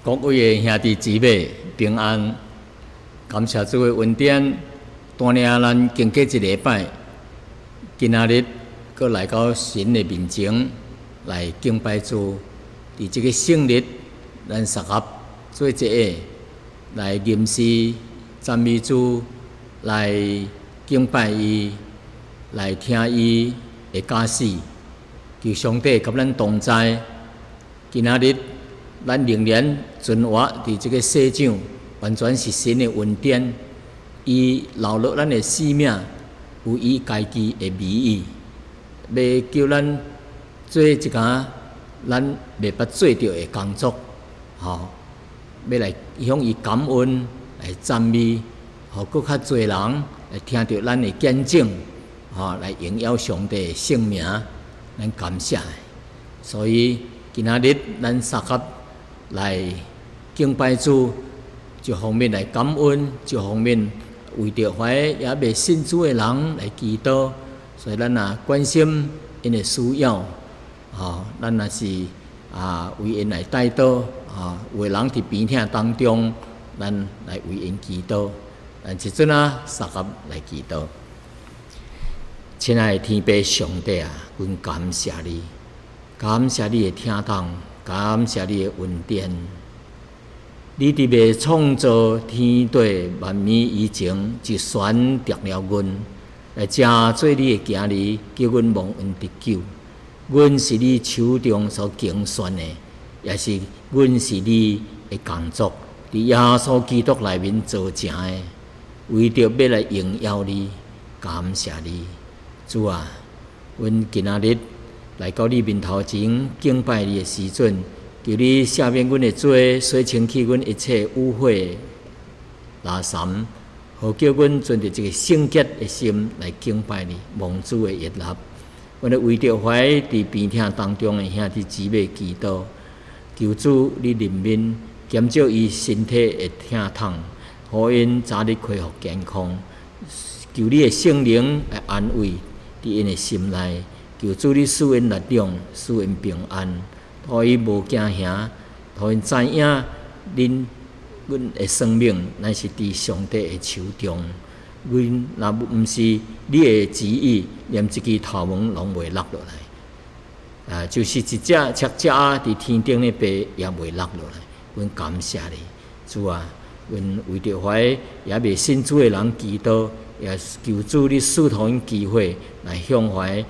各位的兄弟姊妹平安，感谢主的恩典，带领咱经过一礼拜，今仔日阁来到神的面前来敬拜主。伫这个圣日，咱集合做一个来吟诗赞美主，来敬拜伊，来听伊的教示，求上帝甲咱同在。今仔日，咱仍然存活伫这个世上，完全是神的恩典。伊留落咱的生命，有伊家己的美意，要叫咱做一件咱袂捌做着的工作，要来向伊感恩，来赞美，互搁较侪人来听到咱的见证，来荣耀上帝的圣名，咱感谢。所以今仔日咱三合来敬拜主，一方面来感恩，一方面为着怀也未信主的人来祈祷。所以咱也关心因的需要，咱也是为因来代祷，有的人伫病痛当中，咱来为因祈祷。咱即阵三合来祈祷。亲爱的天父上帝啊，阮感谢你，感谢你的听筒，感谢你的恩典。你伫未创造天地万物以前，就选择了阮，来正做你的儿女，叫阮蒙恩得救。阮是你手中所竞选的，也是阮是你的工作，伫耶稣基督内面做成的，为着要来荣耀你，感谢你，主啊！阮今仔日来到你面头前敬拜你的时阵，求你赦免阮的罪，洗清去阮一切污秽拉残，好叫阮存着一个圣洁的心来敬拜你，蒙主的悦纳。阮为着怀伫病痛当中的兄弟姊妹祈祷，求主你怜悯，减少伊身体的疼痛，互因早日恢复健康。求你的圣灵来安慰伫因的心内，求主你赐因力量，赐因平安。互伊无惊吓，互因知影，阮的生命乃是伫上帝的手中。阮若毋是你的旨意，连一支头毛拢袂落落来。就是一只赤只伫天顶的飞也袂落落来。阮感谢你，主啊！阮为着怀也未信主的人祈祷，也求主你赐互因机会来向怀。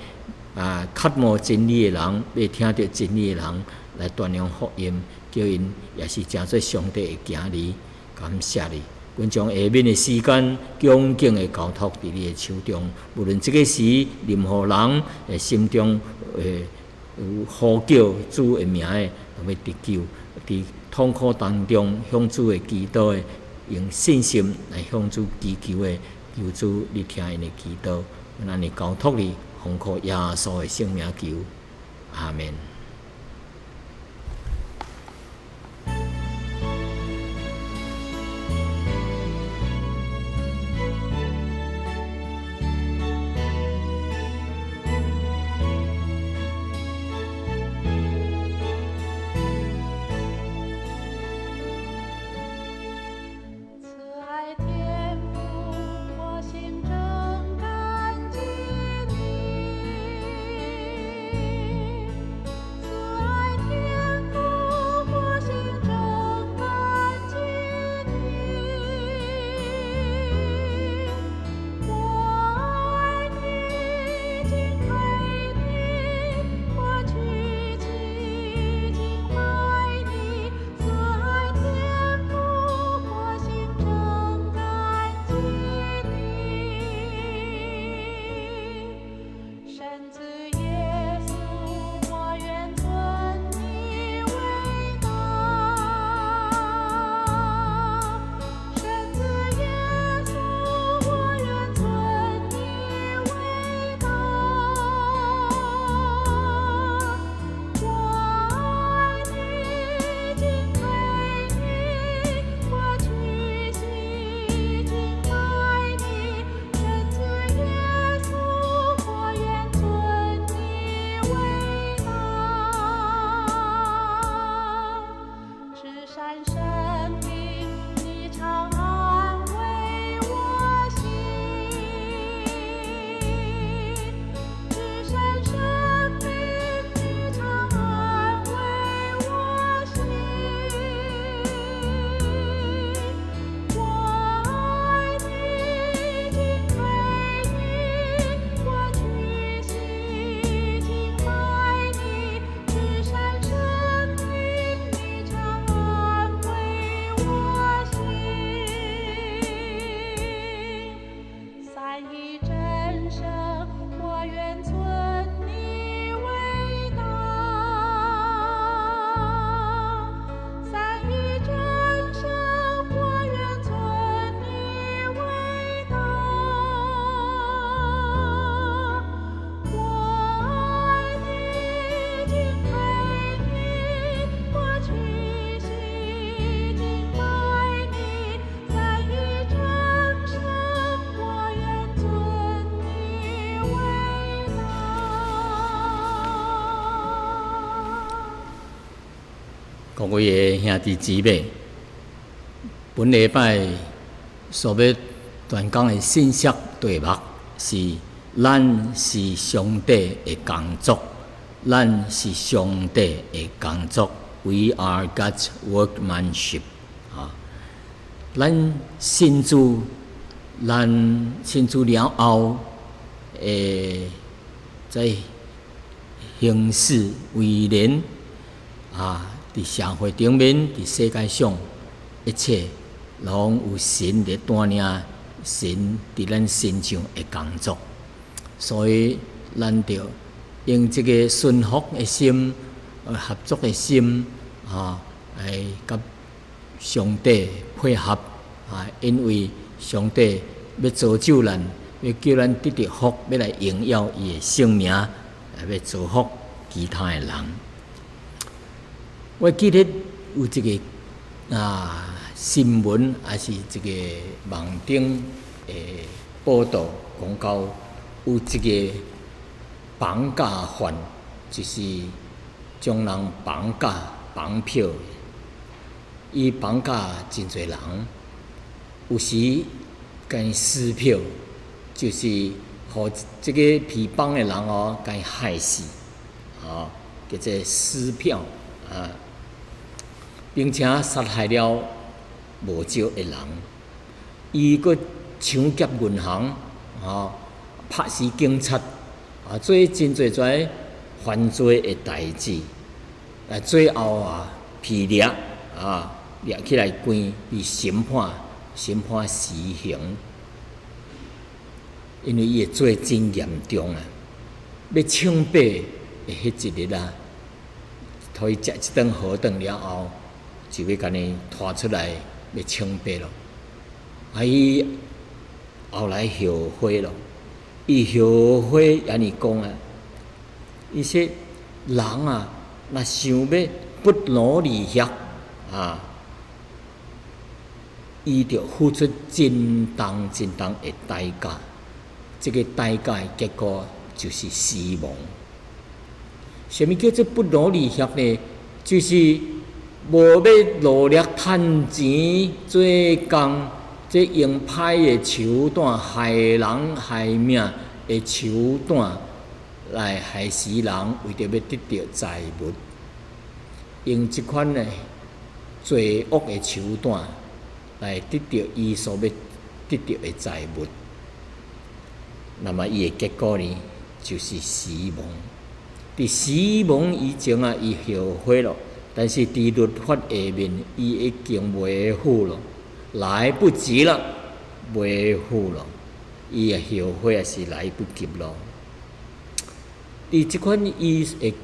渴慕真理的人，要听到真理的人来传扬福音，叫因也是真做上帝的儿女。感谢你，阮将下面的时间恭敬的交托伫你的手中。无论这个时任何人的心中有呼叫主的名的，都要得救。伫痛苦当中向主的祈祷的，用信心来向主祈求的，求主你听因的祈祷。阮安尼交托你。奉靠耶稣的圣名求，阿门。各位的兄弟姊妹，本礼拜所要传讲的信息题目是：咱是上帝的工作，咱是上帝的工作。We are God's workmanship。咱信主了后，在行事为人伫社会顶面，伫世界上，一切拢有神伫带领，神伫咱身上的工作。所以，咱着用这个顺服的心、合作的心，来甲上帝配合因为上帝要造就咱，要叫咱得到福，要来荣耀伊的圣名，要造福其他的人。我记得有一个新闻，还是一个网顶的报道，讲到有一个绑架犯，就是将人绑架、绑票。伊绑架真侪人，有时甲伊撕票，就是互这个被绑的人甲伊害死，叫做撕票并且杀害了无少的人。伊阁抢劫银行，拍死警察，做真侪犯罪的代志。最后被掠掠起来关，被审判死刑。因为伊的罪真严重要枪毙的迄一日互伊食一顿好顿了后，就要甲伊拖出来要枪毙咯。伊后来后悔咯，伊后悔安尼讲伊说人若想要不劳而获伊着付出真重的代价，这个代价的结果就是死亡。什么叫做不劳而获呢？就是无要努力趁钱做工，这用歹的手段害人害命的手段来害死人，为着要得到财物，用这款的罪恶的手段来得到伊所要得到的财物，那么伊的结果呢，就是死亡。伫死亡以前伊后悔了，但是伫律法下面，伊已经袂赴了，来不及了，袂赴了，伊的后悔也是来不及了。伫即款伊的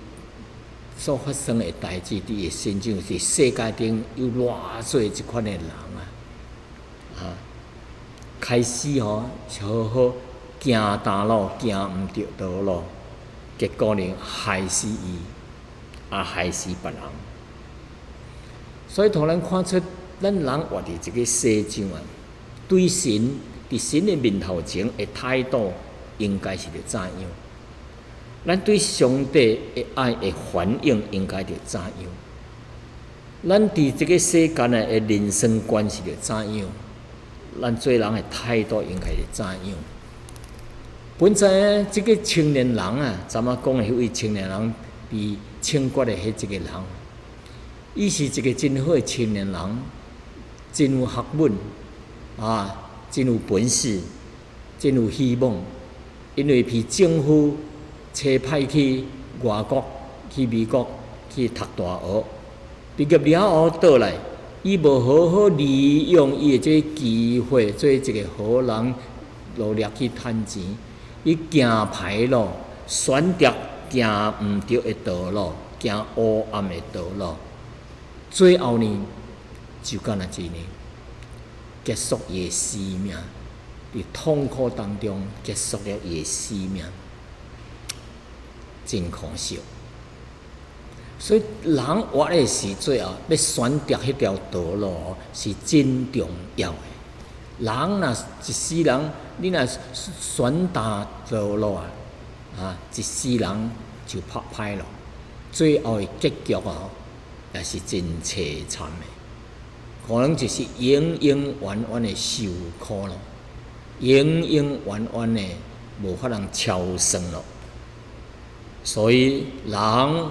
所发生的代志，伫伊身上是世界顶有偌侪即款的人开始好好行大路，行毋着道路，结果呢害死伊，害死别人。所以，互咱看出咱人活伫这个世上对神伫神的面头前的态度，应该是着怎样？咱对上帝的爱的反应，应该着怎样？咱伫这个世间的人生观是着怎样？咱做人的态度应该是怎样？本在这个青年人咱们讲的迄位青年人被枪决的迄一个人，伊是一个真好的青年人，真有学问真有本事，真有希望。因为被政府派去外国，去美国去读大学，毕业了后倒来。伊无好好利用伊的这个机会，做一个好人，努力去趁钱。伊行歹路，选择行毋对的道路，行黑暗的道路，最后呢，就干那一呢，结束伊的生命，伫痛苦当中结束了伊的生命，真可惜。所以，人活的时阵要选择迄条道路是真重要的。人若一世人，你若选择道路一世人就歹咯。最后的结局也是真凄惨的，可能就是永永远远的受苦咯，永永远远的无法通超生咯。所以人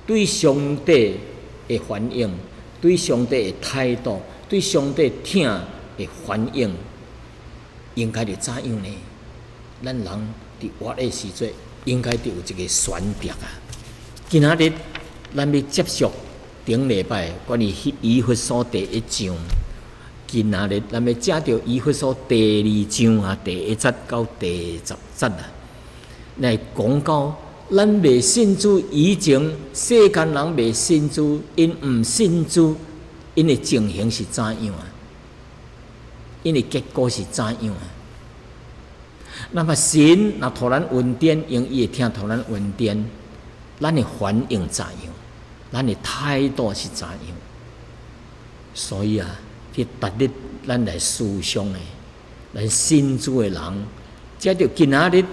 对上帝的反应，对上帝的态度，对上帝听的反应，应该就怎样呢？咱人伫活的时阵，应该就有一个选择啊。今仔日咱要接续顶礼拜关于以弗所第1章，今仔日咱要接着以弗所第2章啊，第1节到第10节啊，来讲到咱未信主以前，世间人未信主，因毋信主，因的情形是怎样啊？因的结果是怎样啊？那么神若互咱恩典，用伊的听互咱恩典，咱的反应怎样？咱的态度是怎样？所以啊，去逐日咱来思想的，咱信主的人，接着今仔日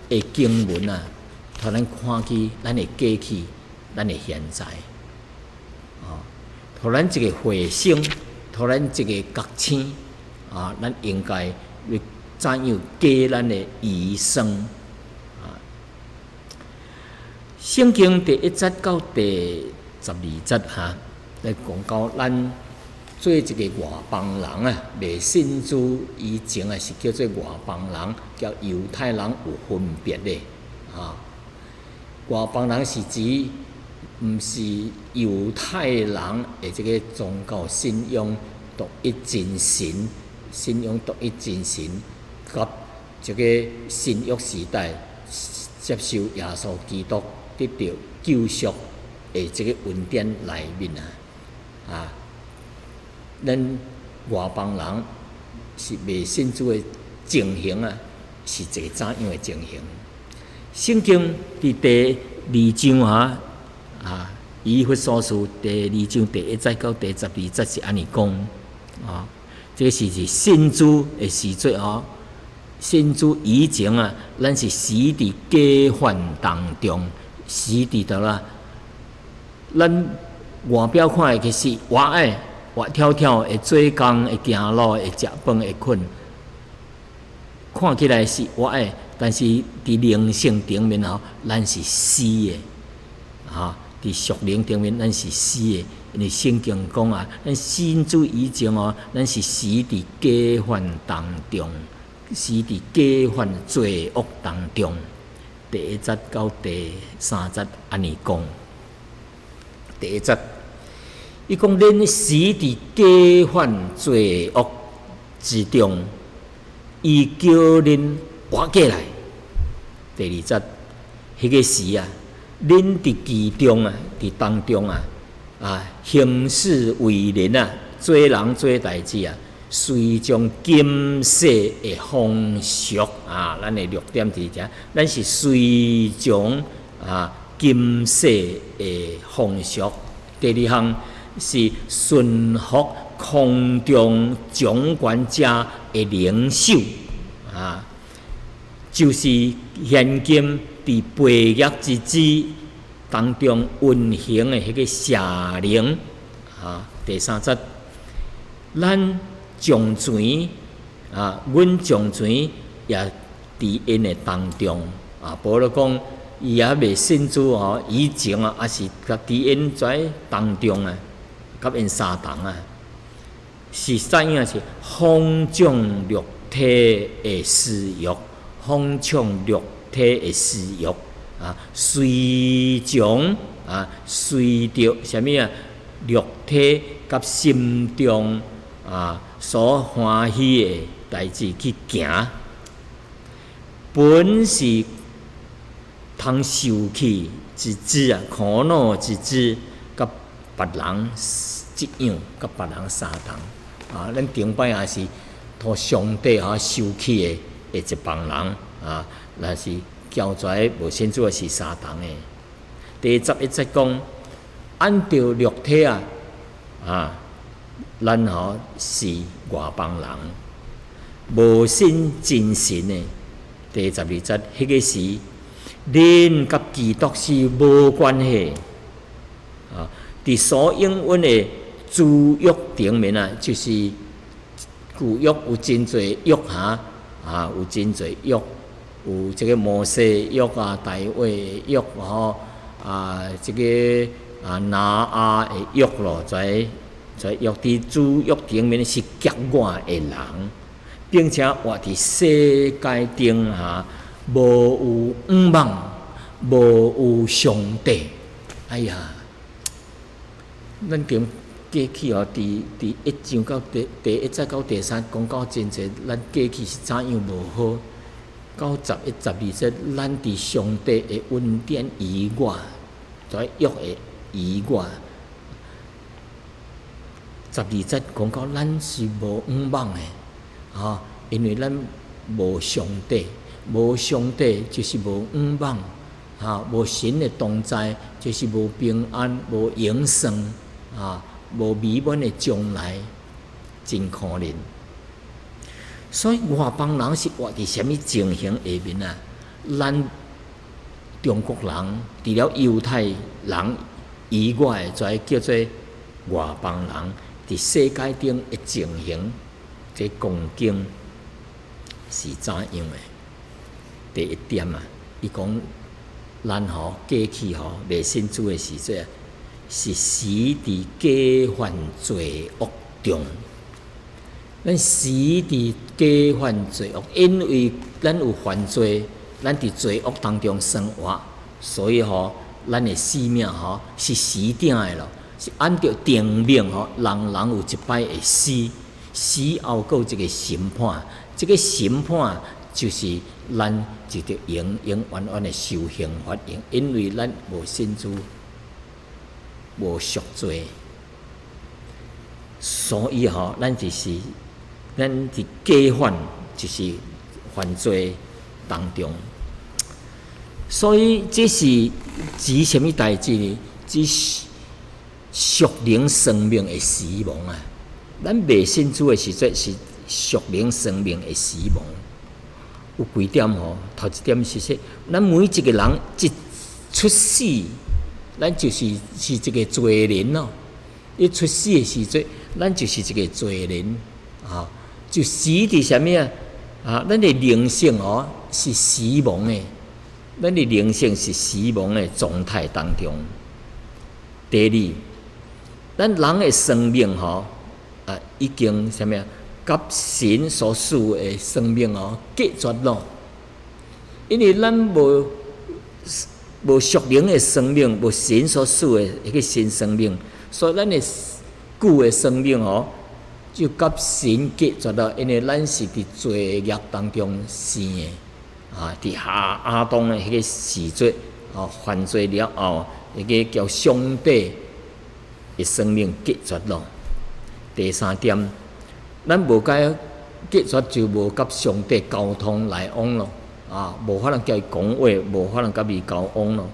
的经文啊，互咱看起咱的过去，咱的现在，互咱一个回省，互咱一个觉醒啊，咱应该要怎样过咱的余生啊？圣经第1节到第12节哈，来讲到咱做一个外邦人啊，未信主以前啊，是叫做外邦人，叫犹太人有分别的啊。外邦人是指毋是犹太人的这个宗教信仰独一真神，信仰独一真神，甲这个新约时代接受耶稣基督得到救赎的这个恩典内面啊，咱外邦人是未信主的情形啊，是一个怎样的情形？圣经伫第2章啊，以弗所书第2章第1节到第12节是安尼讲啊，这是信主的时阵啊，信主以前啊，咱是死伫假犯当中，死伫倒啦。咱外表看会去是活的、活跳跳，会做工、会行路、会食饭、会困，看起来是活的，但是伫灵性顶面吼，咱是死的啊！伫属灵顶面，咱是死的。因为圣经讲啊，咱信主以前哦，咱是死伫假犯当中，死伫假犯罪恶当中。第1节到第3节安尼讲。第1节，伊讲恁死伫假犯罪恶之中，伊叫恁活过来。第2节，迄个时啊，恁伫其中啊，伫当中啊，行事为人啊，做人做代志啊，随从今世的风俗啊，咱的6点伫遮，咱是随从今世的风俗。第2项是顺服空中掌权者的领袖啊，就是现今伫背约之子当中运行的迄个邪灵啊。第3节，咱将权阮将权也伫因的当中啊。保罗讲，伊也未信主哦，以前啊，也是甲伫因在当中啊，甲因相同啊，是怎样？是放纵肉体的私欲，放纵肉体的私欲啊，随从随着什么啊？肉体甲心中所欢喜的代志去行，本是通受气之子啊，苦恼之子，甲别人一样，甲别人相同啊。咱顶摆也是托上帝受气的一帮人啊，若是叫出来无信主的是相同的。第11节讲，按照肉体咱是外邦人，无信真神的。第12节，迄个时，恁甲基督是无关系啊！伫伫所应允的诸约顶面啊，就是旧约有真侪约有真侪约，有这个摩西约啊、大卫约这个拿阿的约咯，在约伫诸约顶面是极外的人，并且活伫世界顶无有五望，无有上帝。哎呀，咱点过去伫1章到第1节到第3讲到真侪，咱过去是怎样无好？到11、12节，咱伫上帝的恩典以外，在约的以外，12节讲到咱是无五望的因为咱无上帝，无上帝就是无五望无神的同在，就是无平安、无永生无美满的将来，真可怜。所以外邦人是活伫什么情形下面啊？咱中国人除了犹太人以外，才叫做外邦人。伫世界顶的情形，这光景是怎样的？第一点伊讲咱过去未信主的时阵，是死伫假犯罪恶中。咱死伫假犯罪恶，因为咱有犯罪，咱伫罪恶当中生活，所以咱的生命是死定的咯，是按照定命人有一摆会死，死后还有一个审判，这个审判就是咱就得永永远远的受刑罚刑，因为咱无信主，无赎罪，所以咱就是咱伫假犯，就是犯罪当中。所以这是指什么代志呢？指属灵生命的死亡啊！咱未信主的时阵是属灵生命的死亡。有几点头一点是说，咱每一个人一出世，咱就是一个罪人咯。一出世的时阵，咱就是一个罪人就死伫什么咱的灵性是死亡的，咱的灵性是死亡的状态当中。第二，咱人的生命已经什么甲神所赐的生命隔绝了，因为咱无属灵的生命，无神所赐的迄个新生命，所以咱的旧的生命就甲神隔绝了，因为咱是伫罪孽当中生的伫亚当的迄个时阵犯罪了后，迄个叫上帝的生命隔绝了。第三点，咱无该隔绝就无甲上帝沟通来往咯无法通叫伊讲话，无法通甲伊交往咯。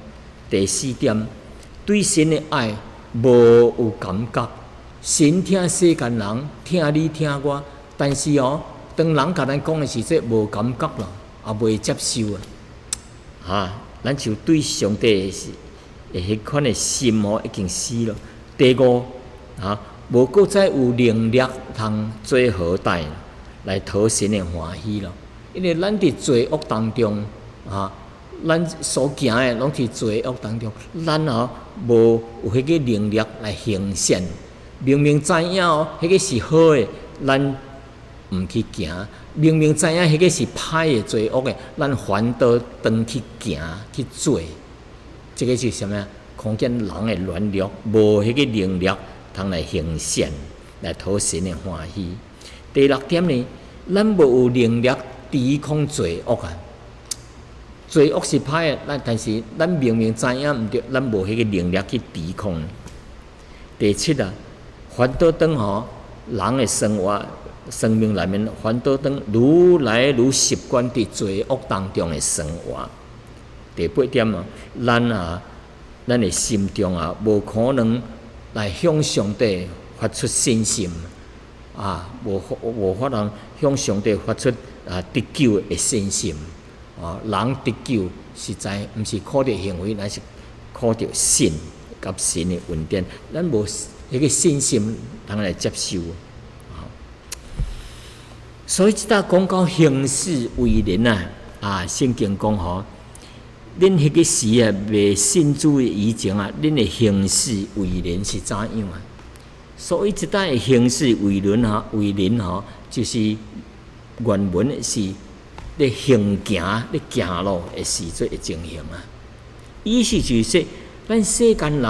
第四点，对神的爱无有感觉。神听世间人，听你听我，但是当人甲咱讲的时阵，无感觉咯，也袂接受咱就对上帝的迄款的心已经死了。第五无搁再有能力通做好歹来讨神的欢喜咯，因为咱伫罪恶当中咱所行的拢伫罪恶当中，咱无有迄个能力来行善。明明知影迄个是好的，咱毋去行；明明知影迄个是歹的、罪恶的，咱反倒转去行去做。这个是什么？看见人的软弱，无迄个能力通来行善，来讨神的欢喜。第六点呢，咱无有能力抵抗罪恶罪恶是歹的，但是咱明明知影毋对，咱无迄个能力去抵抗。第七反倒转人的生命内面，反倒转愈来愈习惯伫罪恶当中的生活。第八点咱的心中无可能来向上帝发出信心无法通向上帝发出得救的信心人得救实在毋是靠着行为，乃是靠着信，甲神的恩典，咱无迄个信心通来接受。所以即搭讲到行事为人圣经讲吼，恁迄个时未信主以前恁的行事为人是怎样啊？所以即搭的行事为人就是原文是咧行咧行路的时阵的情形啊。意思就是说，咱世间人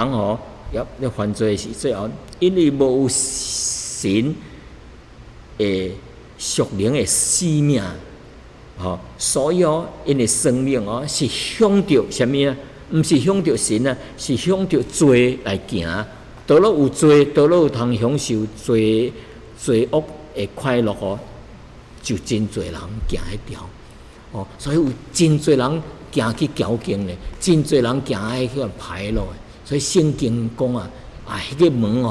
要犯罪的时阵因为无有神的属灵的使命，所以因的生命是向着什么啊？毋是向着神啊，是向着罪来行。倒落有罪，倒落有通享受罪恶的快乐就真侪人行迄条所以有真侪人行去矫情咧，真侪人行迄个歹路的。所以圣经讲迄个门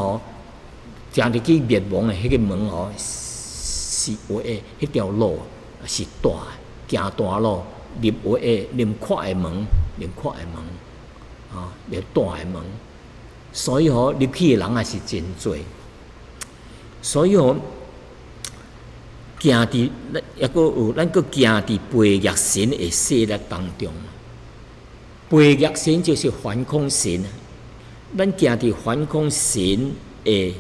行入去灭亡的迄个门是话的，迄条路是大的，行大路入话的，临闊的门，入大的门。所以入去的人也是真多。所以行伫抑阁有咱阁行伫背逆神的势力当中。背逆神就是反抗神咱行伫反抗神的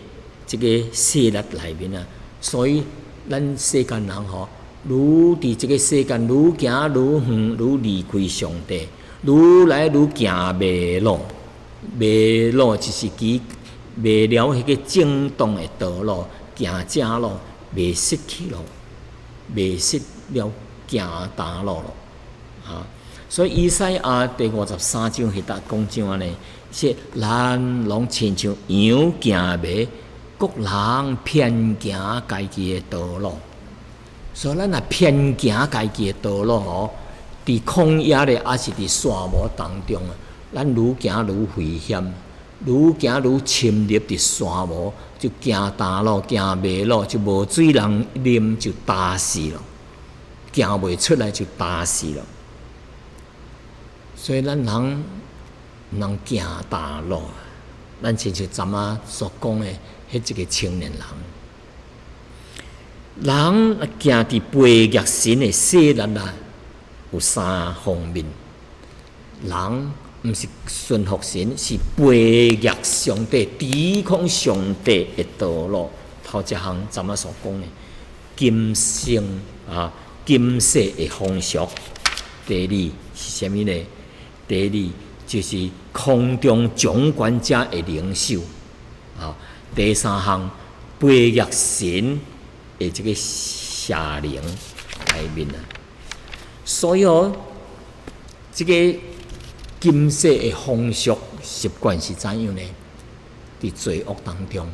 这个势力内面所以咱世间人愈伫这个世间愈行愈远，愈离开上帝，愈来愈行迷路。迷路就是迷了迄个正当的道路，行正路，迷失去路，迷失了行大路了所以以赛亚第53章迄搭讲怎样呢？说咱拢亲像羊行迷，各人偏行家己的道路。所以咱偏行家己的道路伫旷野咧，还是伫沙漠当中咱愈行愈危险，愈行愈深入伫沙漠，就行大路、行迷路，就无水人啉就打死了，行袂出来就打死了。所以咱人毋通行大路，咱亲像昨仔所讲的迄一个青年人行伫背逆神的势力有三方面，人毋是顺服神，是背逆上帝、抵抗上帝的道路。头一项昨仔所讲的今生今世的风俗。第二是啥物呢？第二就是空中掌管者的领袖第三项背逆神的这个邪灵内面所以这个今世的风俗习惯是怎样呢？伫罪恶当中，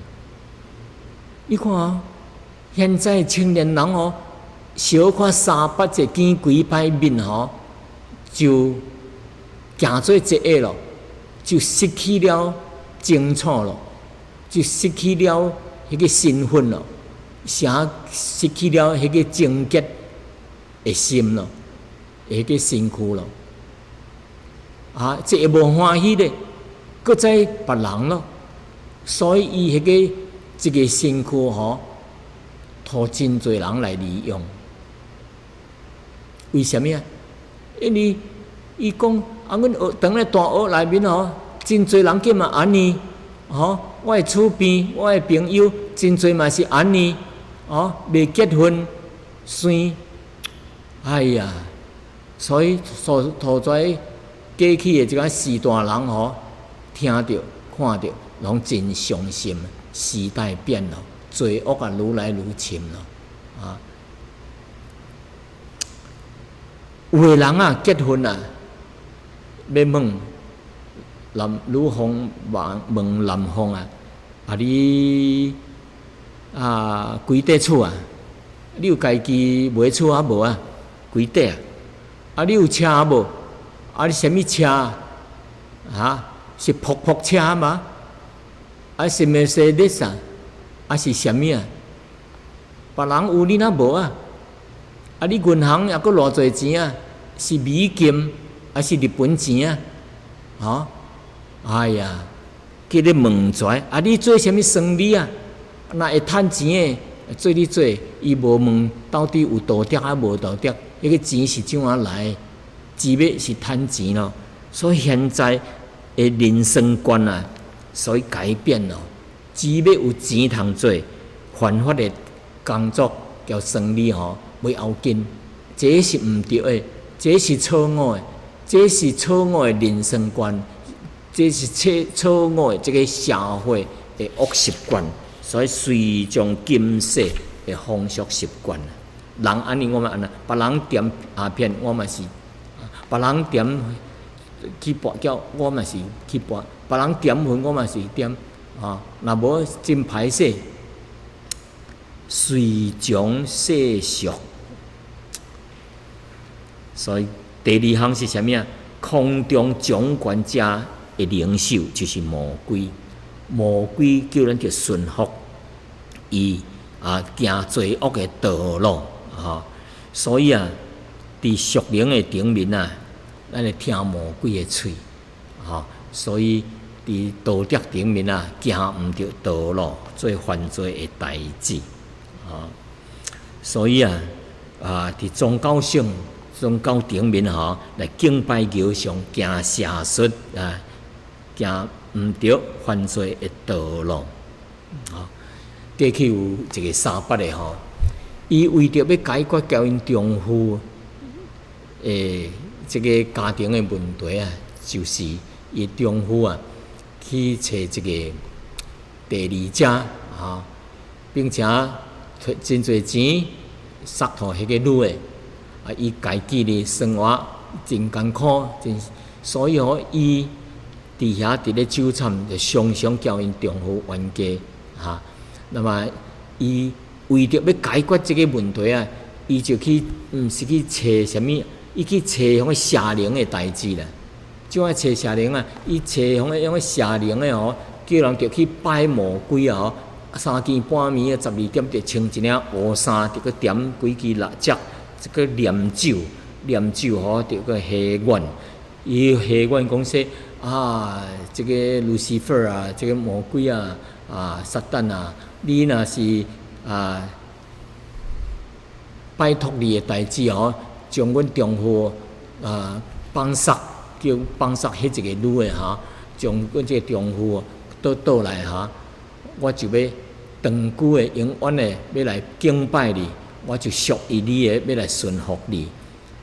你看现在青年人小看3-8节见几摆面就行做一个咯，就失去了清楚咯，就失去了迄个身份咯，失去了迄个贞洁的心咯，迄个身躯咯。这也无欢喜咧，搁再别人咯，所以伊迄个这个身躯互真侪人来利用。为什么因为伊讲阮学当咧大学内面真侪人计嘛安尼我的厝边，我的朋友真侪嘛是安尼未结婚生，哎呀，所以土在过去的这个时代人听着看着拢真伤心。时代变了，罪恶愈来愈深了有的人结婚要问女方问男方你几块厝你有家己买厝无几块你有车无你什么车是噗噗车吗？是Mercedes是什么别人有你若无你银行也阁偌侪钱是美金是日本钱哎呀，去咧问跩，你做啥物生意啊？若会趁钱诶，做你做，伊无问到底有道德啊无道德，迄个钱是怎啊来？只要是趁钱咯。所以现在诶人生观啊，所以改变咯。只要有钱通做，犯法诶工作叫生意吼，袂要紧。这是毋对诶，这是错误诶，这是错误诶人生观，这是错误诶这个社会诶恶习惯。所以随从今世诶风俗习惯，人安尼我嘛安尼，别人点鸦片我嘛是，别人点去跋筊我嘛是去跋，别人点烟我嘛是点，若无真歹势，随从世俗。所以第二项是啥物啊？空中掌权者诶领袖就是魔鬼，魔鬼叫咱着顺服。伊行罪恶的道路，所以伫属灵的顶面咱会听魔鬼的喙，所以伫道德顶面行毋着道路，做犯罪的代志，所以伫宗教上、宗教顶面来敬拜偶像、行邪术行毋着犯罪的道路，过去有一个三八的伊为着要解决交因丈夫这个家庭的问题就是伊丈夫去找一个第二者并且真侪钱塞互迄个女的伊家己的生活真艰苦，所以伊伫遐伫咧纠缠，就常常交因丈夫冤家那么，伊为着要解决这个问题伊就去，毋是去找什物，伊去找迄个邪灵的代志啦。怎啊找邪灵伊找迄个邪灵的叫人着去拜魔鬼3更半暝12点着穿一领乌衫，着去点几支蜡烛，这个念咒着个许愿。伊许愿讲说这个 Lucifer 这个魔鬼撒旦你若是拜托你的代志将阮丈夫绑杀，叫绑杀迄一个女的将阮这个丈夫倒来我就要长久的、永远的要来敬拜你，我就属于你的，要来顺服你。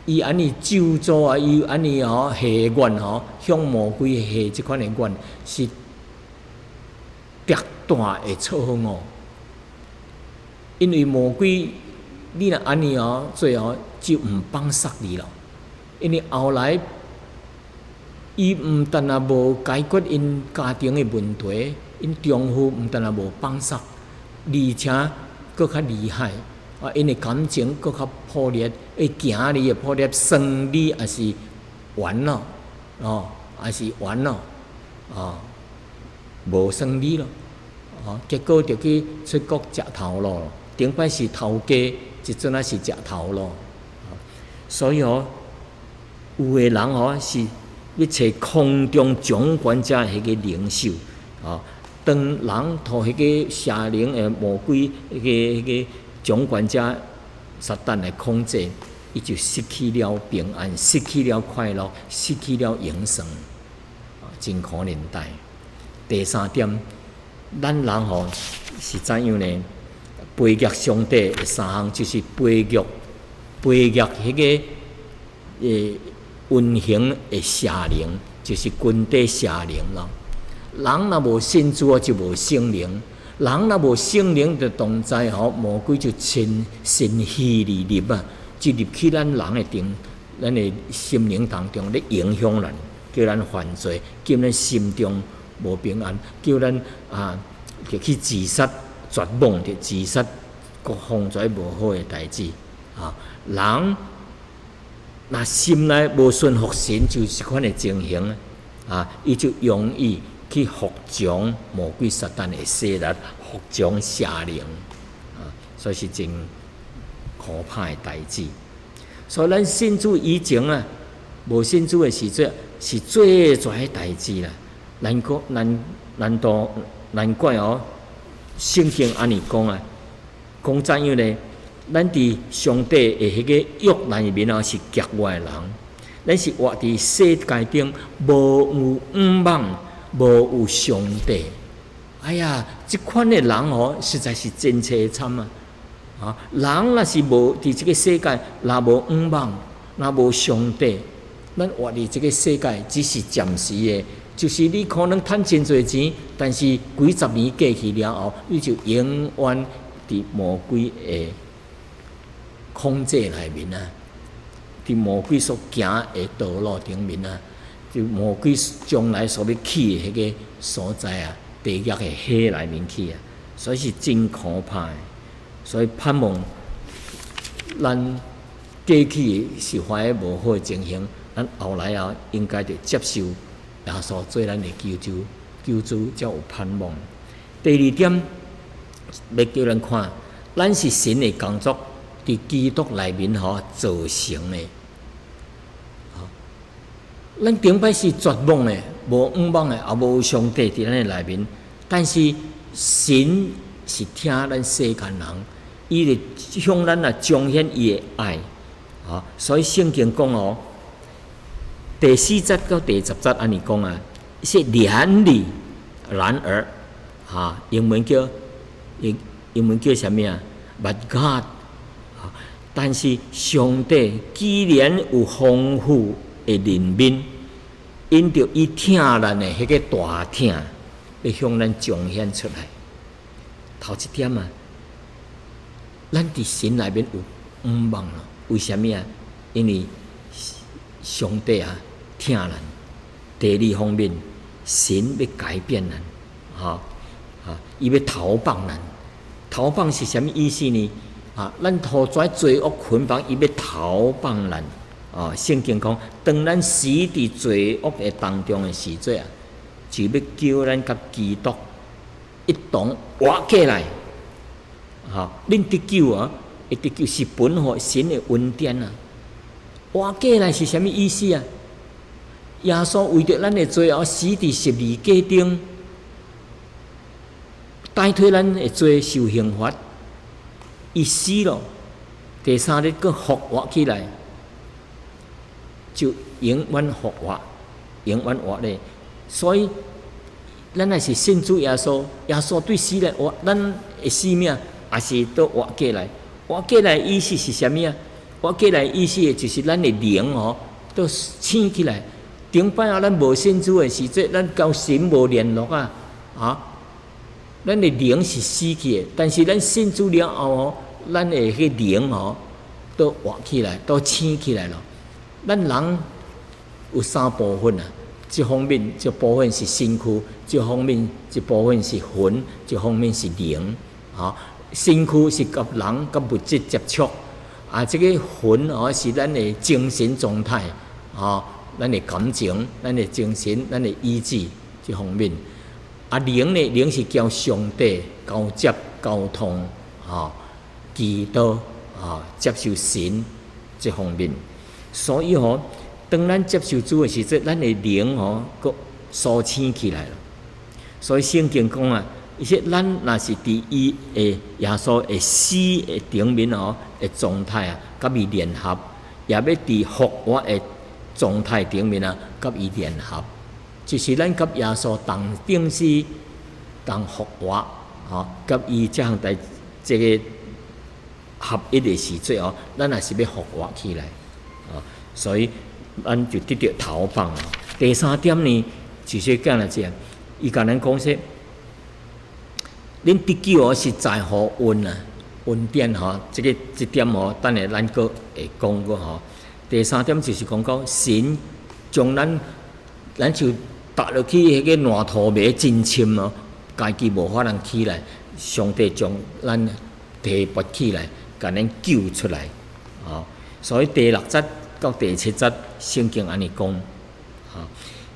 伊安尼咒诅伊安尼许愿向魔鬼许即款的愿是极大的错误。因为魔鬼，你若安尼做就毋放杀你咯。因为后来，伊毋但无解决因家庭的问题，因丈夫毋但无放杀，而且佫较厉害。因的感情佫较破裂，行你的破裂，生理也是完咯，也是完咯，无生理咯，结果就去出国食头路。顶摆是头家，即阵是食头路。所以有的人是要找空中掌权者迄个领袖，当人互迄个邪灵的魔鬼迄个掌权者撒旦来控制，伊就失去了平安，失去了快乐，失去了永生，真可怜代。第三点，咱人是怎样呢？背逆上帝的三项就是背逆迄个运行的邪灵，就是军队邪灵咯。人若无信主就无圣灵，人若无圣灵就同在魔鬼就神虚里入就入去咱人的咱的心灵当中，咧影响咱，叫咱犯罪，叫咱心中无平安，叫咱就去自杀。绝望着自杀，各方侪无好诶代志人若心内无顺服神，就是款诶情形伊就容易去服从魔鬼撒旦诶势力，服从邪灵所以是真可怕诶代志。所以咱信主以前无信主诶时阵是最绝诶代志啦。难怪哦，圣经安尼讲啊，讲怎样呢？咱伫上帝的迄个约内面啊，是局外人，咱是活伫世界顶，无有五望，无有上帝。哎呀，即款的人哦，实在是真凄惨啊！啊，人若是无伫即个世界，若无五望，若无上帝，咱活伫即个世界只是暂时的。就是你可能赚真侪钱，但是几十年过去了后，你就永远伫魔鬼的控制内面啊，伫魔鬼所行的道路顶面啊，就魔鬼将来所要去的迄个所在啊，地狱的火内面去啊，所以是真可怕的。所以盼望咱过去是怀的无好的情形，咱后来啊，应该着接受耶稣做咱的救主，才有盼望。第二点，要叫咱看，咱是神的工作，伫基督内面造成的。咱顶摆是绝望的，无五望的，也无上帝伫咱的内面。但是神是听咱世间人，伊咧向咱啊彰显伊的爱。所以圣经讲哦。第4节到第10节安尼讲啊，是然而，英文叫什么啊 ？But God， 但是上帝既然有丰富的怜悯，因着伊疼咱的迄个大疼，要向咱彰显出来。头一点啊，咱伫神内面有五望啊，为什么啊？因为上帝啊。疼咱。第二方面，神要改变咱，伊要逃放咱。逃放是什么意思呢？咱逃出罪恶捆绑，伊要逃放咱。圣经讲，当咱死伫罪恶的当中的时阵啊，就要叫咱甲基督一同活起来。恁得救啊，会得救是本乎神的恩典啊。活起来是什么意思啊？耶稣为着咱的罪而死伫十字架顶，代替咱的罪受刑罚。伊死了，第3日佫复活起来，就永远复活，永远活咧。所以，咱也是信主耶稣，耶稣对死来活，咱的生命也是都活起来。活起来意思是什么啊？活起来意思就是咱的灵都醒起来。顶摆咱无信主的时阵，咱交神无联络咱的灵是死去的，但是咱信主了后咱的迄灵都活起来，都醒起来了。咱人有3部分啊，这方面这部分是身躯，这方面这部分是魂，这方面是灵。身躯是甲人甲物质接触，这个魂是咱的精神状态咱的感情、咱的精神、咱的意志这方面，灵呢，灵是交上帝交接交通，祈祷接受神这方面。所以当咱接受主的时阵，咱的灵佫苏醒起来了。所以圣经讲啊，伊说咱若是伫伊的耶稣的死的顶面的状态甲伊联合，也要伫复活的状态顶面甲伊联合，就是咱甲耶稣同顶死、同复活，甲伊这项代这个合一的时阵咱也是要复活起来，所以咱就得到逃放。第3点呢，就是讲了这，伊甲咱讲说，恁得救是在乎恩典这点等下咱佫会讲过第3点就是讲到神将咱就踏落去迄个烂土迷真深家己无法通起来，上帝将咱提拔起来，甲咱救出来。所以第6节到第7节，圣经安尼讲，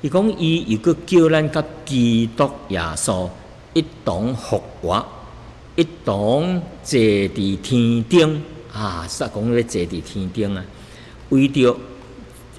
伊讲伊又佫叫咱甲基督耶稣一同复活，一同坐伫天顶煞讲要坐伫天顶为着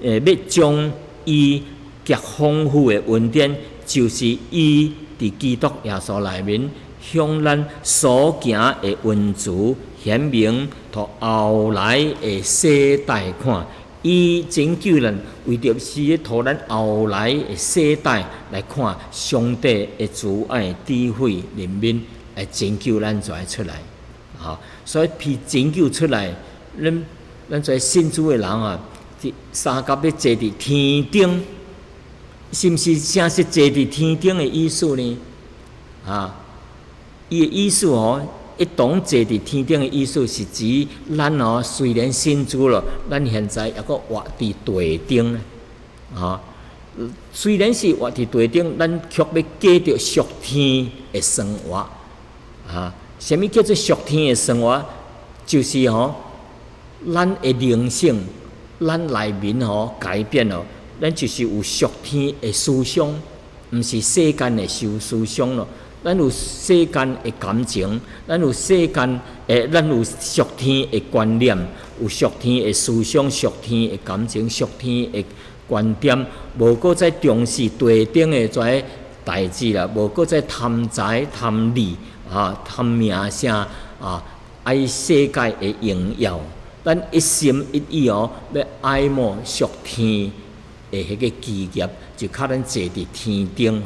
要将伊极丰富的恩典就是伊伫基督耶稣内面，向咱所行的恩慈显明，互后来的世代看。伊拯救人，为着是互咱后来的世代来看上帝的慈爱、智慧、怜悯，来拯救咱才出来。所以被拯救出来，咱做信主的人啊，三甲要坐伫天顶，是毋是正是坐伫天顶的意思呢？伊的意思一同坐伫天顶的意思是指咱虽然信主了，咱现在还阁活伫地顶虽然是活伫地顶，咱却要过着属天的生活什么叫做属天的生活？就是咱的灵性，咱内面改变了，咱就是有属天的思想，毋是世间的思想咯。咱有世间的感情，咱有世间咱有属天的观念，有属天的思想、属天的感情、属天的观点，无搁再重视地顶的这代志啦，无搁再贪财贪利贪名声爱世界的荣耀，咱一心一意要爱慕属天的迄个基业，就靠咱坐伫天顶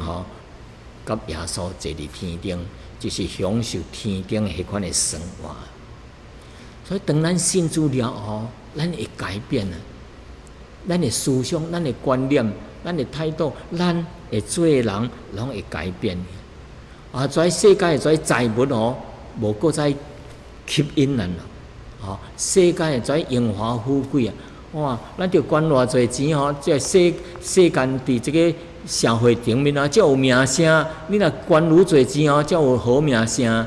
甲耶稣坐伫天顶，就是享受天顶迄款的生活。所以当咱信主了后，咱会改变咱的思想、咱的观念、咱的态度，咱会做的人拢会改变在世界的财物无搁再吸引咱世界的荣华富贵哇，咱着管偌侪钱这世间伫这个社会顶面才有名声。你若管愈侪钱才有好名声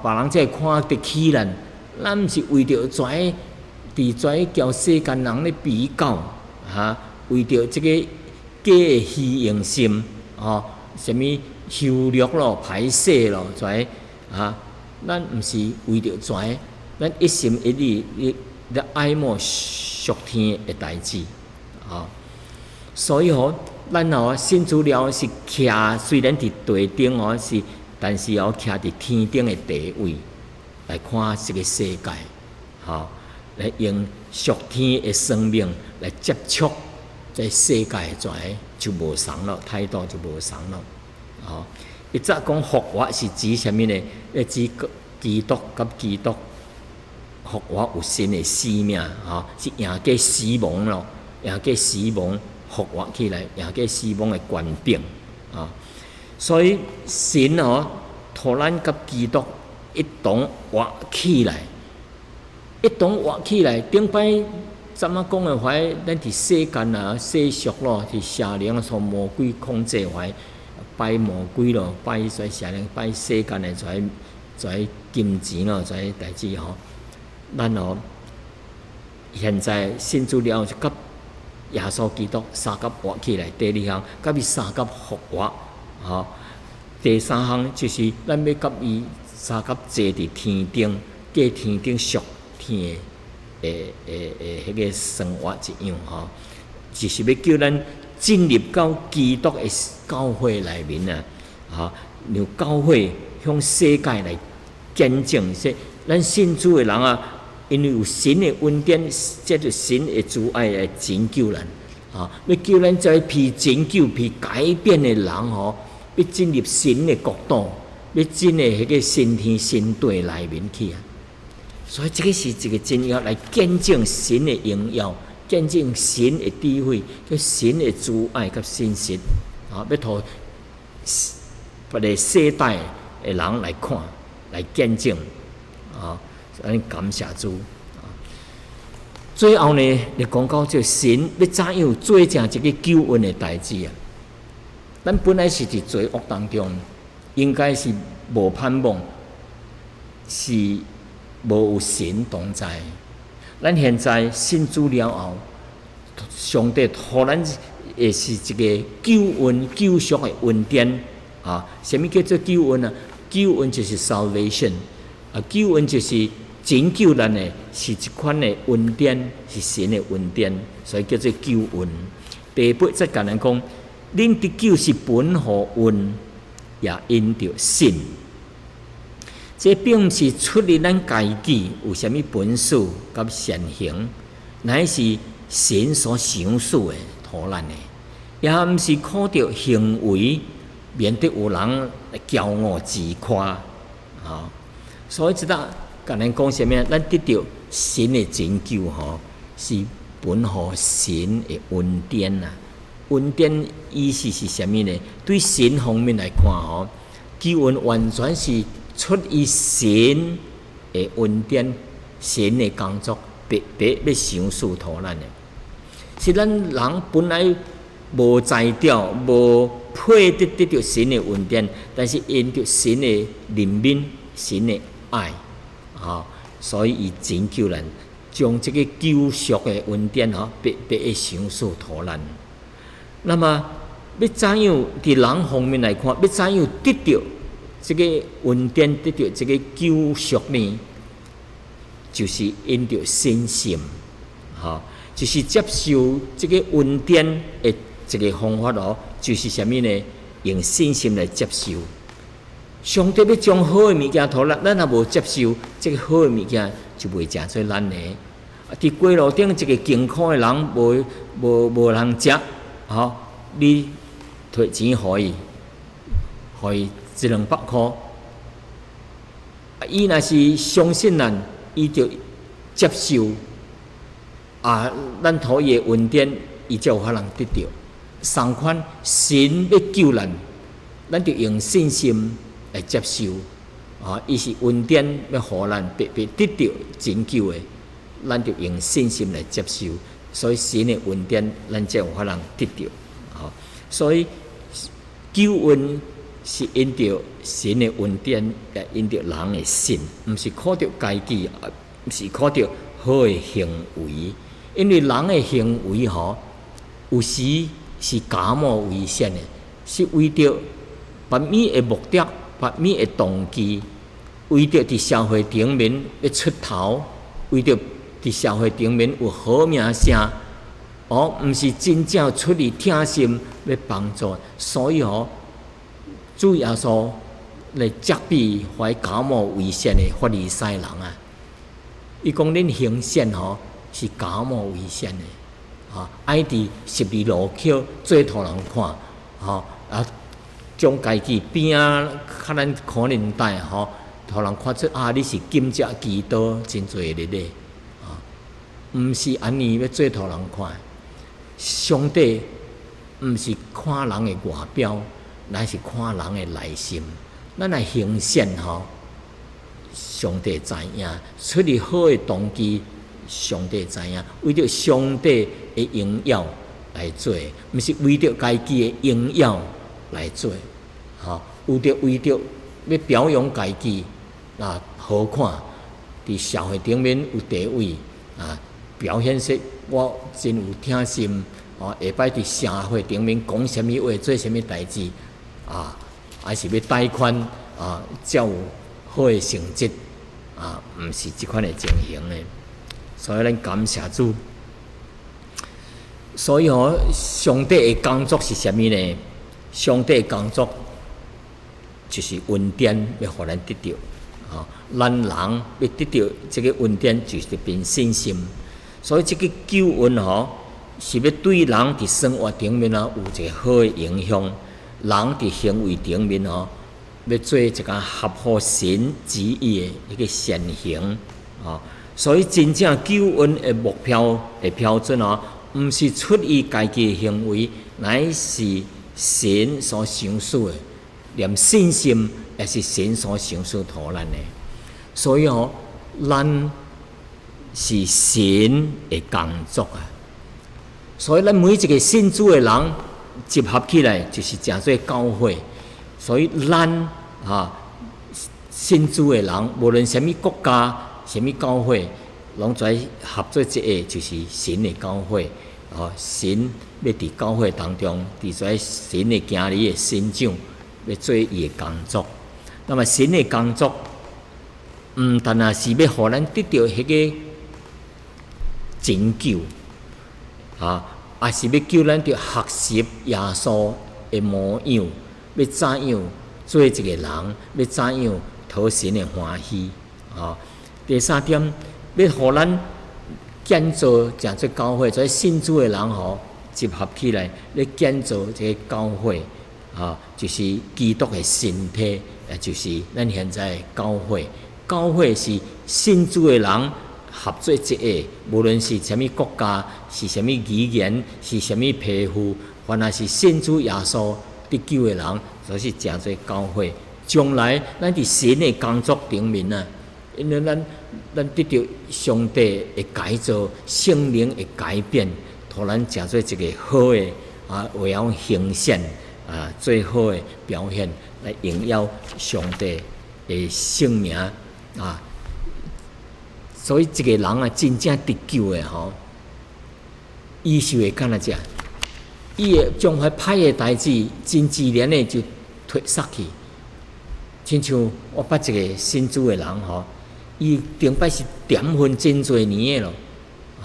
别人才会看得起咱。咱毋是为着伫交世间人咧比较为着这个假的虚荣心什么羞辱咯、歹势咯，咱毋是为着咱一心一意咧爱慕属天的代志所以咱信主了是徛，虽然伫地顶但是徛伫天顶的地位来看这个世界来用属天的生命来接触这世界就无同了，态度就无同了一早讲复活是指什么呢？指基督甲基督复活有新的生命是赢过死亡咯，赢过死亡复活起来，赢过死亡的权柄所以神互咱甲基督一同活起来，一同活起来。顶摆怎啊讲的话，咱伫世间世俗咯，伫邪灵所魔鬼控制话，拜魔鬼咯，拜邪灵，拜世间的在金钱咯，在代志咱现在信主了就甲耶稣基督三甲活起来。第二项，甲伊三甲复活第三项就是咱要甲伊三甲坐伫天顶，过天顶属天的迄个生活一样就是要叫咱进入到基督的教会内面让教会向世界来见证说，咱信主的人因为有神的恩典，借着神的慈爱来拯救人要叫咱这被拯救、被改变的人要进入神的国度，要进入迄个新天新地内面去所以这个是一个真要来见证神的荣耀，见证神的智慧，叫神的慈爱甲信实要互别个世代的人来看、来见证咱感谢主最后呢，你讲到这神要怎样做成一个救恩的代志咱本来是伫罪恶当中，应该是无盼望，是无有神同在。咱现在信主了后，上帝互咱也是一个救恩、救赎的恩典什么叫做救恩救恩就是 salvation 救恩就是拯救咱的，是一款的恩典，是神的恩典，所以叫做救恩。第8则简单讲，恁得救是本乎运，也因着信。这并不是出于咱家己有啥物本事甲善行，乃是神所赏赐的土咱的，也毋是靠着行为，免得有人骄傲自夸。所以即搭甲咱讲啥物？咱得到神的拯救是本乎神的恩典啊！恩典意思是啥物呢？对神方面来看救恩完全是出于神的恩典，神的工作，别要赏赐互咱的。是咱人本来无才调，无配得到神的恩典，但是因着神的怜悯、神的爱所以伊拯救咱，将这个救赎的恩典别会赏赐互咱。那么要怎样伫人方面来看，要怎样得到这个恩典，得到这个救赎呢？就是因着信心，就是接受这个恩典的一个方法就是啥物呢？用信心来接受。上帝要将好的物件互咱若无接受，这个好的物件就袂成做咱的。伫街路顶一个艰苦的人，无人食，你摕钱互伊1-200箍，伊若是相信咱，伊就接受咱互伊的恩典，伊才有可能得到。相款神要救咱，咱就用信心来接受伊是恩典要互咱别得到拯救的，咱就用信心来接受，所以神的恩典咱才有可能得到所以救恩是因着神的恩典，也因着人的信，毋是靠着家己，毋是靠着好的行为，因为人的行为有时是假冒伪善的，是为着别物的目的、别物的动机，为着伫社会顶面要出头，为着伫社会顶面有好名声，毋是真正出于疼心要帮助，所以主耶稣来责备怀假冒伪善的法利赛人啊！伊讲恁行善是假冒伪善的。爱伫12路口做互人看，将家己边较咱可能带互人看出你是金只基督真侪日咧，毋是安尼要做互人看。上帝毋是看人的外表，乃是看人的内心。咱来行善上帝知影，出于好的动机。上帝知影，为着上帝的荣耀来做，毋是为着家己的荣耀来做。为着要表扬家己好看，伫社会顶面有地位表现出我真有疼心下摆伫社会顶面讲啥物话，做啥物代志还是要贷款才有好的成绩毋是即款的情形的。所以咱感谢主。所以上帝的工作是啥物呢？上帝的工作就是恩典，要互咱得到。咱人要得到这个恩典，就是凭信心。所以这个救恩是要对人伫生活顶面有一个好的影响。人伫行为顶面要做一个合乎神旨意的一个善行所以真正救恩的目标的标准毋是出于家己的行为，乃是神所赏赐的，连信心也是神所赏赐互咱的。所以咱是神的工作所以咱每一个信主的人集合起来，就是成做教会。所以咱信主的人，无论什么国家、什么教会，拢在合作一个，就是神的教会。神要伫教会当中，伫在神的经理的身上，要做伊的工作。那么神的工作，毋但是要互咱得到迄个拯救也是要叫咱着学习耶稣的模样，要怎样做一个人，要怎样讨神的欢喜。第三点，要互咱建造诚做教会，所以信主的人集合起来，咧建造这个教会，就是基督的身体，也就是咱现在的教会。教会是信主的人合作一个，无论是啥物国家，是啥物语言，是啥物皮肤，凡也是信主耶稣得救的人，就是诚做教会。将来咱伫神的工作顶面啊，因为咱得到上帝的改造，圣灵的改变，互咱诚做一个好的为了形象最好的表现，来荣耀上帝的圣名所以一个人真正得救的伊是会干哪只？伊会将迄歹的代志真自然的就推杀去。亲像我捌一个信主的人伊顶摆是点婚真侪年的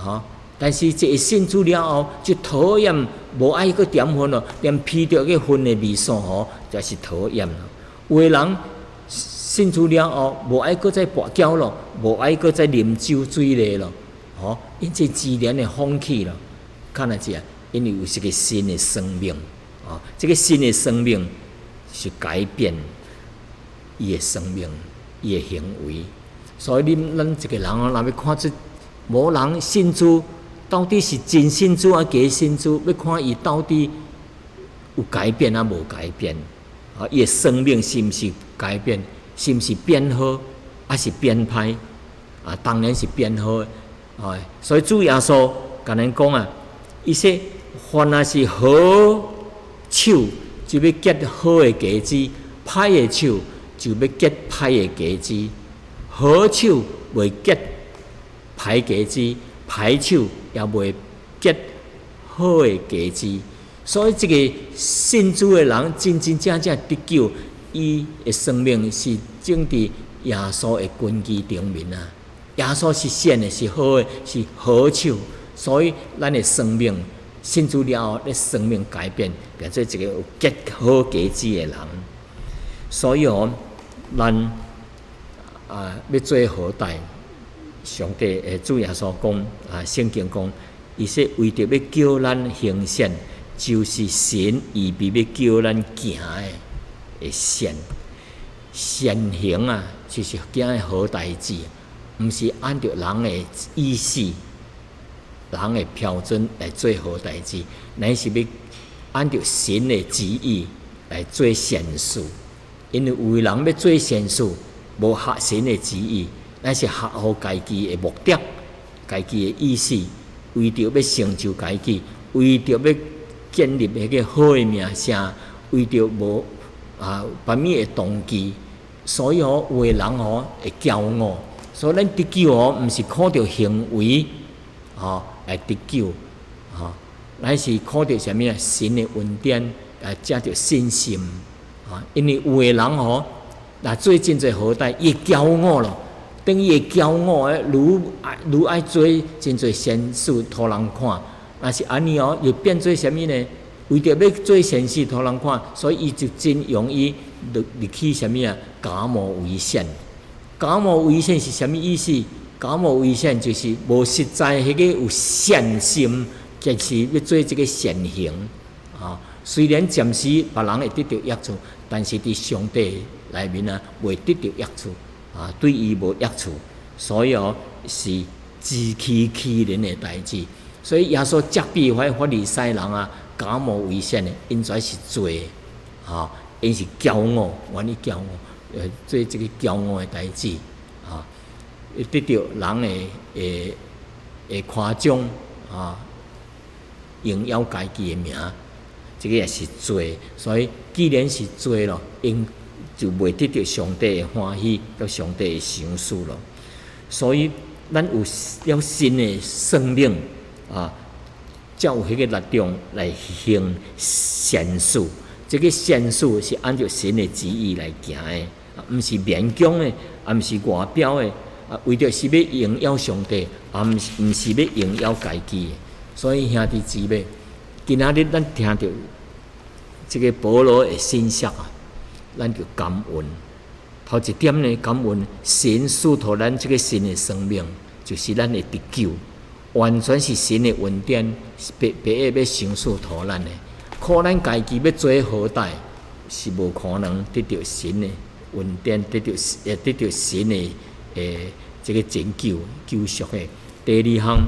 咯，但是一个信主了后就讨厌，无爱搁点婚咯，连闻到个婚的味素就是讨厌咯。有的人信主了后无爱搁再跋筊咯，无爱搁再啉酒水咧咯，因这自然的放弃咯。看哪只？因为有一个新的生命这个新的生命是改变伊的生命，伊的行为。所以咱一个人若要看出无人信主到底是真信主假信主，要看伊到底有改变无改变伊的生命是毋是改变，是毋是变好，还是变歹当然是变好所以主耶稣甲咱讲伊说凡也是好手，就要结好的果子；歹的手，就要结歹的果子。好手袂结歹果子，歹手也袂结好的果子。所以，这个信主的人真真正正得救，伊的生命是种伫耶稣的根基顶面耶稣是善的，是好的，是好手。所以，咱的生命信主了后，咱生命改变，变做一个有结好果子的人。所以咱要做好代，上帝主耶稣讲圣经讲，伊说为着要叫咱行善，就是神预备要叫咱行的善行就是行的好代志，毋是按照人的意思、人的标准来做好代志，乃是要按照神的旨意来做善事。因为有的人要做善事，无合神的旨意，乃是合乎家己的目的、家己的意思，为着要成就家己，为着要建立迄个好的名声，为着无别物的动机，所以有的人会骄傲。所以咱得救毋是靠着行为来得救乃是靠着什么神的恩典借着信心因为有的人若做真侪好代，伊会骄傲咯，等伊会骄傲愈爱做真侪善事，互人看。若是安尼又变做什么呢？为着要做善事，互人看，所以伊就真容易入去什么假冒为善。假冒为善是什么意思？假冒为善就是无实在迄个有善心，就是要做这个善行虽然暂时别人会得到益处，但是伫上帝内面袂得到益处对伊无益处，所以是自欺欺人的代志。所以耶稣责备法利赛人假冒为善的，因才是罪因是骄傲，愿意骄傲做这个骄傲的代志得到人的夸奖荣耀家己的名。这个也是罪，所以既然是罪咯，因就袂得到上帝的欢喜，甲上帝的赏赐咯。所以咱有了新的生命才有迄个力量来行善事。这个善事是按照神的旨意来行的，毋是勉强的，也毋是外表的为着是要荣耀上帝，毋是要荣耀家己的。所以兄弟姊妹，今仔日咱听到这个保罗的信息啊，咱就感恩。头一点呢，感恩神赐予咱这个新的生命，就是咱的得救，完全是神的恩典，别要赏赐予咱的。靠咱家己要做好歹，是无可能得到神的恩典，得到神的这个拯救赎的。第二项，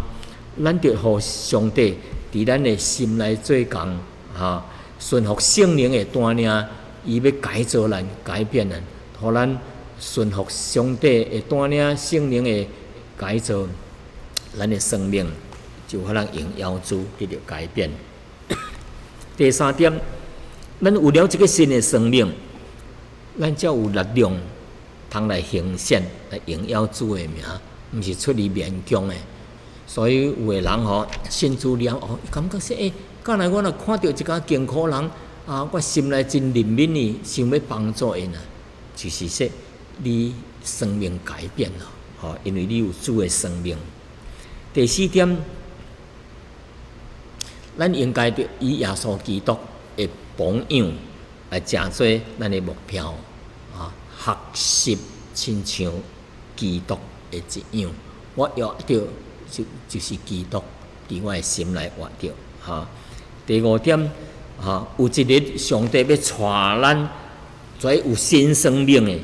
咱着互上帝伫咱的心内做工，顺服圣灵的带领，伊要改造咱、改变咱，互咱顺服上帝的带领、圣灵的改造，咱的生命就可能荣耀主得到改变。第三点，咱有了这个新的生命，咱才有力量，通来行善，来荣耀主的名，毋是出于勉强的。所以有的人信主了感觉说，敢若我若看到一个艰苦人我心内真怜悯伊，想要帮助因就是说你生命改变了，因为你有主的生命。第四点，咱应该着以耶稣基督的榜样来成做咱的目标，学习亲像基督的一样。我活着就是基督伫我的心内活着。第五点，有一日上帝要带咱做有新生命的，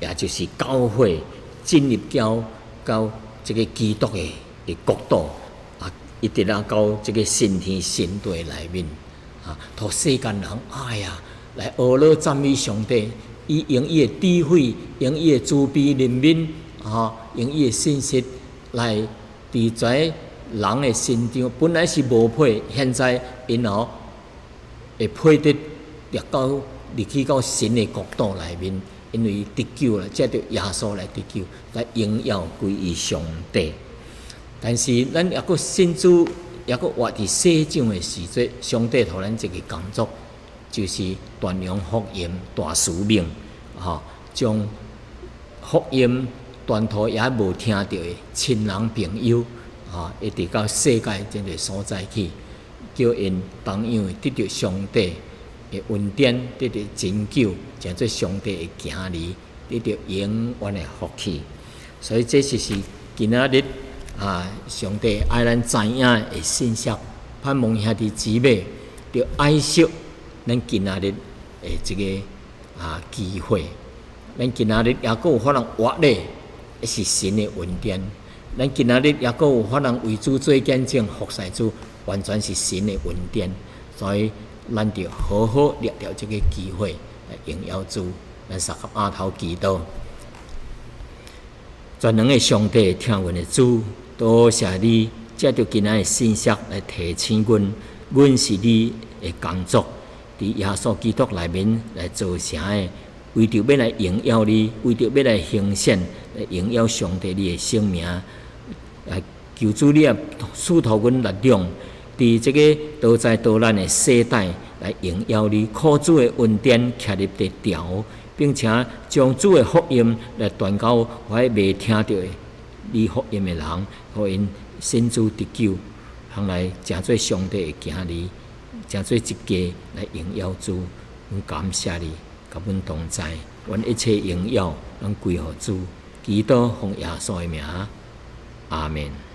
也就是教会进入到这个基督的国度。一直到这个新天新地内面，互世间人来学乐赞美上帝，以用伊的智慧，用伊的慈悲怜悯，用伊的信息来伫在人的心中，本来是无配，现在因会配得入去到神的国度内面，因为得救了，借着耶稣来得救，来荣耀归于上帝。但是咱也阁信主，也阁活伫世上的时节，上帝互咱一个工作，就是传扬福音大使命，将福音传途也无听到的亲人朋友，一直到世界这个所在去，叫因同样得到上帝的恩典，得到拯救，成做上帝的子儿，得到永远的福气。所以这就是今仔日。上帝爱咱知影的信息，盼望兄弟姊妹着爱惜咱今仔日的这个机会。咱今仔日也阁有法通活咧，是神的恩典。咱今仔日也阁有法通为主做见证，服侍主，完全是神的恩典。所以咱着好好抓住这个机会来荣耀主。咱三合额头祈祷，全能的上帝，听阮的主。多谢你，借着今仔的信息来提醒阮，阮是你的工作，伫耶稣基督内面来做成的，为着要来荣耀你，为着要来行善，来荣耀上帝你的圣名，来求主你赐予阮力量，伫这个多灾多难的世代来荣耀你，靠主的恩典徛入地条，并且将主的福音来传到我未听到的。你福音的人，互因信主得救，通来成做上帝的子儿，成做一家来荣耀主。阮感谢你，甲阮同在，阮一切荣耀，咱归乎主。基督奉耶稣的名，阿门。